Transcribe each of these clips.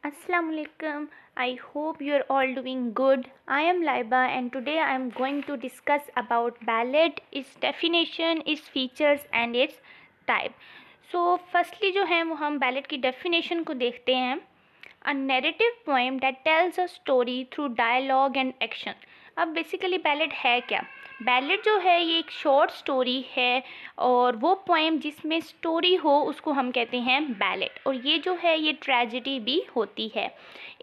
Assalamu alaikum. I hope you are all doing good. I am Laiba and today I am going to discuss about ballad, its definition, its features and its type. So firstly जो है वो हम ballad की definition को देखते हैं. A narrative poem that tells a story through dialogue and action. अब basically ballad है क्या? बैलेड जो है ये एक शॉर्ट स्टोरी है और वो पोएम जिसमें स्टोरी हो उसको हम कहते हैं बैलेड। और ये जो है ये ट्रेजेडी भी होती है।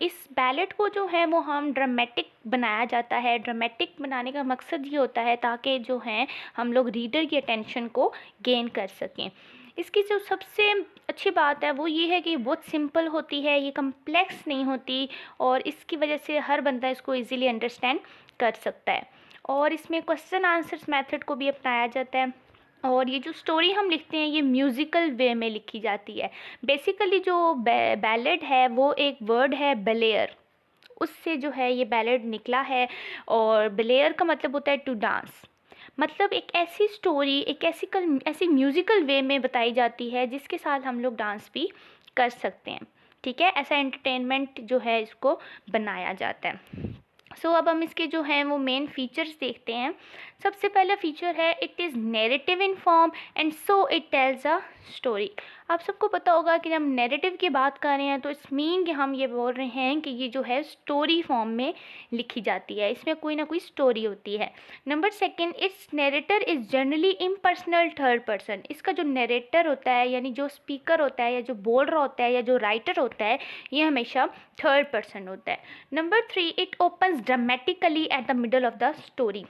इस बैलेड को जो है वो हम ड्रामेटिक बनाया जाता है। ड्रामेटिक बनाने का मकसद ये होता है ताकि जो है हम लोग रीडर की अटेंशन को गेन कर सकें। इसकी जो सबसे अच्छी बात है वो ये है कि बहुत सिंपल होती है, ये कम्प्लेक्स नहीं होती और इसकी वजह से हर बंदा इसको इजीली अंडरस्टैंड कर सकता है। और इसमें क्वेश्चन आंसर्स मेथड को भी अपनाया जाता है। और ये जो स्टोरी हम लिखते हैं ये म्यूज़िकल वे में लिखी जाती है। बेसिकली जो बैलेड है वो एक वर्ड है बेलेयर, उससे जो है ये बैलेड निकला है। और बेलेयर का मतलब होता है टू डांस, मतलब एक ऐसी स्टोरी एक ऐसी म्यूज़िकल वे में बताई जाती है जिसके साथ हम लोग डांस भी कर सकते हैं। ठीक है, ऐसा एंटरटेनमेंट जो है इसको बनाया जाता है। अब हम इसके जो हैं वो मेन फीचर्स देखते हैं। सबसे पहला फीचर है it is narrative in form and so it tells a story. आप सबको पता होगा कि जब हम नैरेटिव की बात कर रहे हैं तो इट्स मीन कि हम ये बोल रहे हैं कि ये जो है स्टोरी फॉर्म में लिखी जाती है, इसमें कोई ना कोई स्टोरी होती है। Number second, it's narrator is generally impersonal third person. इसका जो नैरेटर होता है यानी जो स्पीकर होता है या जो बोल रहा होता है या जो राइटर होता है ये हमेशा थर्ड पर्सन होता है। Number three, it opens dramatically at the middle of the story.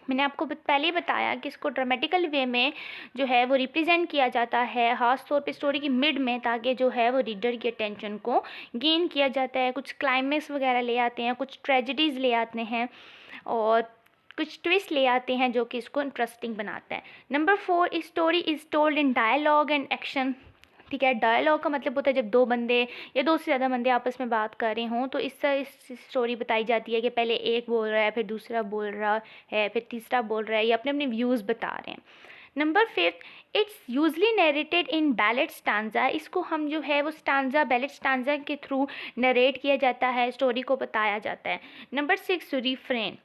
मैंने आपको पहले ही बताया कि इसको ड्रामेटिकल वे में जो है वो रिप्रेजेंट किया जाता है, ख़ास तौर पे स्टोरी की मिड में, ताकि जो है वो रीडर की अटेंशन को गेन किया जाता है। कुछ क्लाइमेक्स वगैरह ले आते हैं, कुछ ट्रेजेडीज़ ले आते हैं और कुछ ट्विस्ट ले आते हैं जो कि इसको इंटरेस्टिंग बनाता है। नंबर फोर, इस story is told in dialogue and action. ठीक है, डायलॉग का मतलब होता है जब दो बंदे या दो से ज़्यादा बंदे आपस में बात कर रहे हों तो इस स्टोरी बताई जाती है कि पहले एक बोल रहा है, फिर दूसरा बोल रहा है, फिर तीसरा बोल रहा है, ये अपने अपने व्यूज़ बता रहे हैं। Number fifth, it's usually narrated in ballad stanza. इसको हम जो है वो स्टांजा, बैलेड स्टांजा के थ्रू नरेट किया जाता है, स्टोरी को बताया जाता है। Number six, refrain.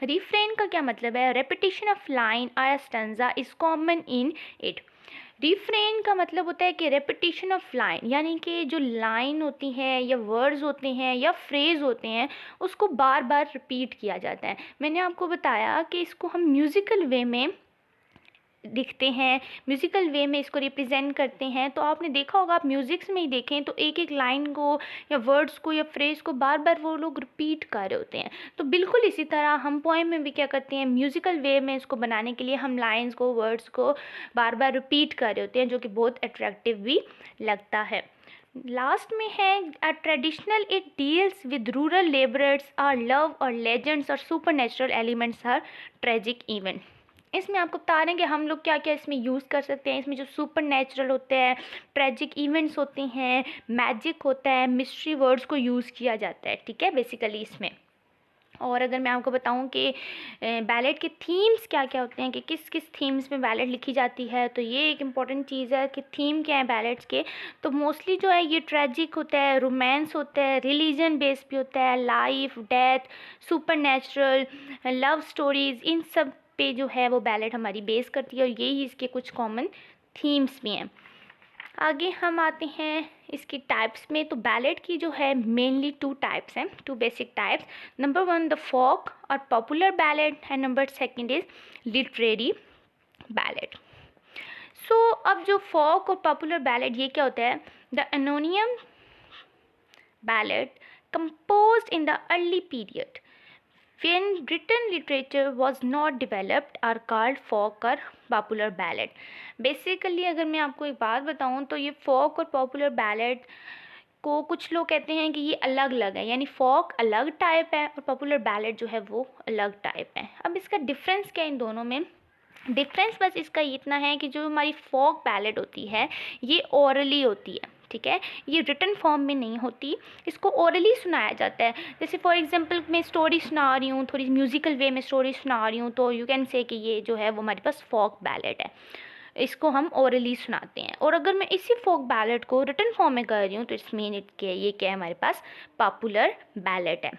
रिफ्रेन का क्या मतलब है? रेपिटेशन ऑफ लाइन और stanza is common in it. Refrain का मतलब होता है कि रेपिटेशन ऑफ लाइन, यानी कि जो लाइन होती है या वर्ड्स होते हैं या फ्रेज होते हैं उसको बार बार रिपीट किया जाता है। मैंने आपको बताया कि इसको हम म्यूज़िकल वे में दिखते हैं, म्यूज़िकल वे में इसको रिप्रेजेंट करते हैं। तो आपने देखा होगा, आप म्यूज़िक्स में ही देखें तो एक एक लाइन को या वर्ड्स को या फ्रेज़ को बार बार वो लोग रिपीट कर रहे होते हैं। तो बिल्कुल इसी तरह हम पोएम में भी क्या करते हैं, म्यूज़िकल वे में इसको बनाने के लिए हम लाइन्स को, वर्ड्स को बार बार रिपीट कर रहे होते हैं, जो कि बहुत अट्रैक्टिव भी लगता है। लास्ट में है a traditional, it deals with rural labourers और लव और लेजेंड्स और सुपर नेचुरल एलिमेंट्स और ट्रेजिक इवेंट। इसमें आपको बता रहे हैं कि हम लोग क्या क्या इसमें यूज़ कर सकते हैं। इसमें जो सुपर नेचुरल होते हैं, ट्रेजिक इवेंट्स होते हैं, मैजिक होता है, मिस्ट्री वर्ड्स को यूज़ किया जाता है। ठीक है, बेसिकली इसमें। और अगर मैं आपको बताऊं कि बैलेड के थीम्स क्या क्या होते हैं, कि किस किस थीम्स में बैलेड लिखी जाती है, तो ये एक इम्पॉर्टेंट चीज़ है कि थीम क्या है बैलेड्स के। तो मोस्टली जो है ये ट्रेजिक होता है, रोमांस होता है, रिलीजन बेस्ड भी होता है, life, death, supernatural, love stories, इन सब पे जो है वो बैलेड हमारी बेस करती है। और यही इसके कुछ कॉमन थीम्स भी हैं। आगे हम आते हैं इसकी टाइप्स में। तो बैलेड की जो है मेनली टू टाइप्स हैं, two basic types. Number one, the folk और popular ballad and number second is literary ballad. अब जो फोक और पॉपुलर बैलेड ये क्या होता है? The anonymous ballad composed in the early period when written literature was not developed are called folk और popular ballad. Basically अगर मैं आपको एक बात बताऊं तो ये फोक और पॉपुलर बैलेड को कुछ लोग कहते हैं कि ये अलग अलग है, यानी फोक अलग टाइप है और पॉपुलर बैलेड जो है वो अलग टाइप है। अब इसका डिफरेंस क्या है इन दोनों में? डिफरेंस बस इसका इतना है कि जो हमारी फोक बैलेड होती है ये ओरली होती है। ठीक है, ये रिटन फॉर्म में नहीं होती, इसको ओरली सुनाया जाता है। जैसे फॉर एग्जांपल मैं स्टोरी सुना रही हूँ, थोड़ी म्यूज़िकल वे में स्टोरी सुना रही हूँ, तो यू कैन से कि ये जो है वो हमारे पास फोक बैलेड है। इसको हम ओरली सुनाते हैं। और अगर मैं इसी फोक बैलेट को रिटन फॉर्म में कर रही हूँ तो इट्स मीन इट के ये क्या है, हमारे पास पॉपुलर बैलेट है।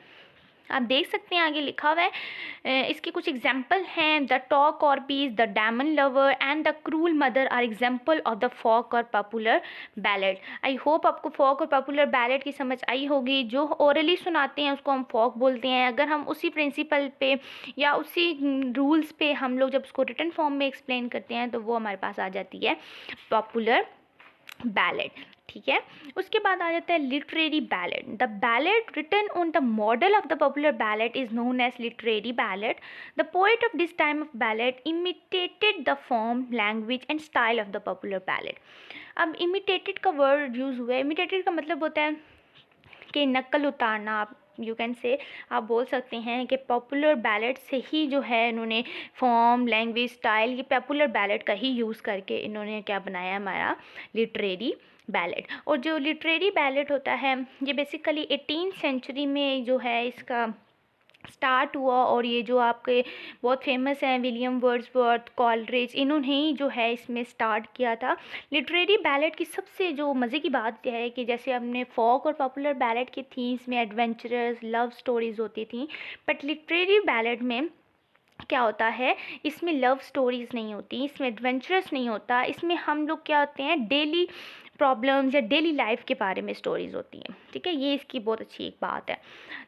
आप देख सकते हैं आगे लिखा हुआ है, इसके कुछ एग्जाम्पल हैं। द टॉक और peace, the diamond lover and the cruel mother are example of the folk और पॉपुलर बैलेट। आई होप आपको फोक और पॉपुलर बैलेट की समझ आई होगी। जो ओरली सुनाते हैं उसको हम फोक बोलते हैं। अगर हम उसी प्रिंसिपल पे या उसी रूल्स पे हम लोग जब उसको रिटन फॉर्म में एक्सप्लेन करते हैं तो वो हमारे पास आ जाती है पॉपुलर बैलेट। ठीक है, उसके बाद आ जाता है literary ballad. The ballad written on the model of the popular ballad is known as literary ballad. The poet of this time of ballad imitated the form, language and style of the popular ballad. अब imitated का word use हुआ है। Imitated का मतलब होता है कि नकल उतारना। आप यू कैन से, आप बोल सकते हैं कि पॉपुलर बैलेट से ही जो है इन्होंने फॉर्म, लैंग्वेज, स्टाइल, ये पॉपुलर बैलेट का ही यूज़ करके इन्होंने क्या बनाया, हमारा लिटरेरी बैलेट। और जो लिटरेरी बैलेट होता है ये बेसिकली 18th सेंचुरी में जो है इसका स्टार्ट हुआ। और ये जो आपके बहुत फेमस हैं विलियम वर्ड्सवर्थ, कॉलरिज, इन्होंने ही जो है इसमें स्टार्ट किया था। लिटरेरी बैलेट की सबसे जो मज़े की बात यह है कि जैसे हमने फोक और पॉपुलर बैलेट की थी, इसमें एडवेंचरस लव स्टोरीज़ होती थी, बट लिटरेरी बैलेट में क्या होता है, इसमें लव स्टोरीज़ नहीं होती, इसमें एडवेंचरस नहीं होता, इसमें हम लोग क्या होते हैं डेली प्रॉब्लम्स या डेली लाइफ के बारे में स्टोरीज़ होती हैं। ठीक है, ये इसकी बहुत अच्छी एक बात है।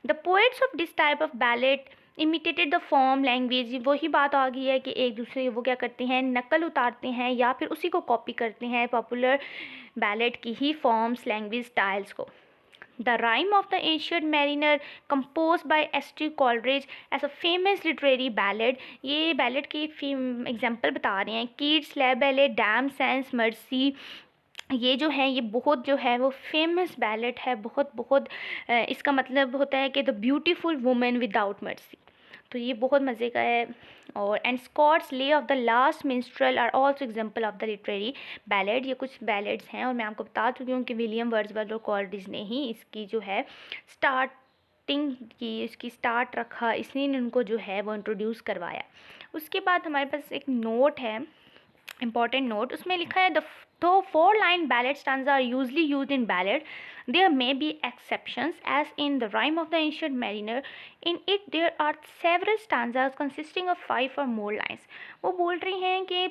The poets of this type of ballad imitated the form, language, वही बात आ गई है कि एक दूसरे वो क्या करते हैं, नकल उतारते हैं या फिर उसी को कॉपी करते हैं, पॉपुलर बैलेट की ही फॉर्म्स, लैंग्वेज, स्टाइल्स को। The Rime of the Ancient Mariner, composed by S.T. Coleridge as a famous literary ballad। ये बैलेड की एग्जाम्पल बता रहे हैं। कीट्स, ले बैले, डैम, सेंस, मर्सी, ये जो है ये बहुत जो है वो फेमस बैलेट है। बहुत बहुत इसका मतलब होता है कि the beautiful women without mercy. तो ये बहुत मज़े का है। और and Scott's lay of the last minstrel are also example of the literary ballad. ये कुछ बैलेड्स हैं और मैं आपको बता चुकी हूँ कि विलियम वर्ड्सवर्थ और कॉलरिज ने ही इसकी जो है स्टार्टिंग की, इसकी स्टार्ट रखा, इसने उनको जो है वो इंट्रोड्यूस करवाया। उसके बाद हमारे पास एक नोट है, important note, उसमें लिखा है though 4-line ballad stanza are usually used in ballad, there may be exceptions as in the Rime of the Ancient Mariner। in it there are several stanzas consisting of 5 or more lines। वो बोल रही हैं कि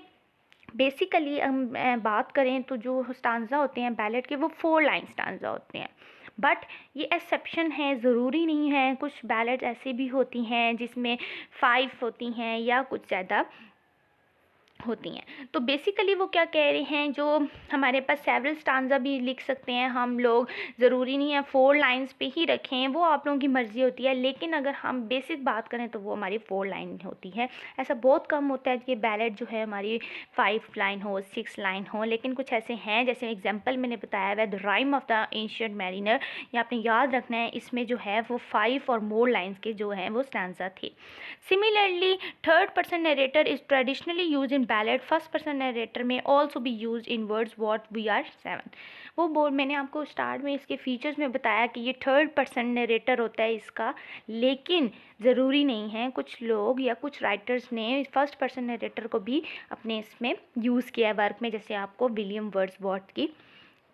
basically हम बात करें तो जो स्टांजा होते हैं बैलेड के वो 4 लाइन स्टांजा होते हैं, बट ये एक्सेप्शन है, ज़रूरी नहीं है। कुछ बैलेड ऐसे भी होती हैं जिसमें 5 होती हैं या कुछ ज़्यादा होती हैं। तो बेसिकली वो क्या कह रहे हैं, जो हमारे पास सेवरल स्टांजा भी लिख सकते हैं हम लोग, ज़रूरी नहीं है 4 लाइंस पे ही रखें, वो आप लोगों की मर्ज़ी होती है। लेकिन अगर हम बेसिक बात करें तो वो हमारी 4 लाइन होती है। ऐसा बहुत कम होता है कि बैलेड जो है हमारी 5 लाइन हो, 6 लाइन हो, लेकिन कुछ ऐसे हैं जैसे एग्जाम्पल मैंने बताया है the rhyme of the ancient mariner. ये आपने याद रखना है, इसमें जो है वो 5 और मोर लाइन्स के जो हैं वो स्टांजा थे। Similarly third person narrator is traditionally use in ballad. First person narrator may also be use in words what we are 7। वो मैंने आपको स्टार्ट में इसके फीचर्स में बताया कि ये थर्ड पर्सन नरेटर होता है इसका, लेकिन ज़रूरी नहीं है। कुछ लोग या कुछ राइटर्स ने फर्स्ट पर्सन नरेटर को भी अपने इसमें यूज़ किया है वर्क में, जैसे आपको विलियम वर्ड्सवर्थ की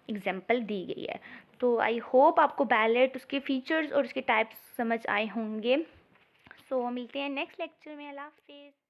एग्जाम्पल दी गई है। तो आई होप आपको बैलेड, उसके फीचर्स और उसके टाइप्स समझ आए होंगे। तो मिलते हैं नेक्स्ट लेक्चर में। अल्लाह हाफिज़।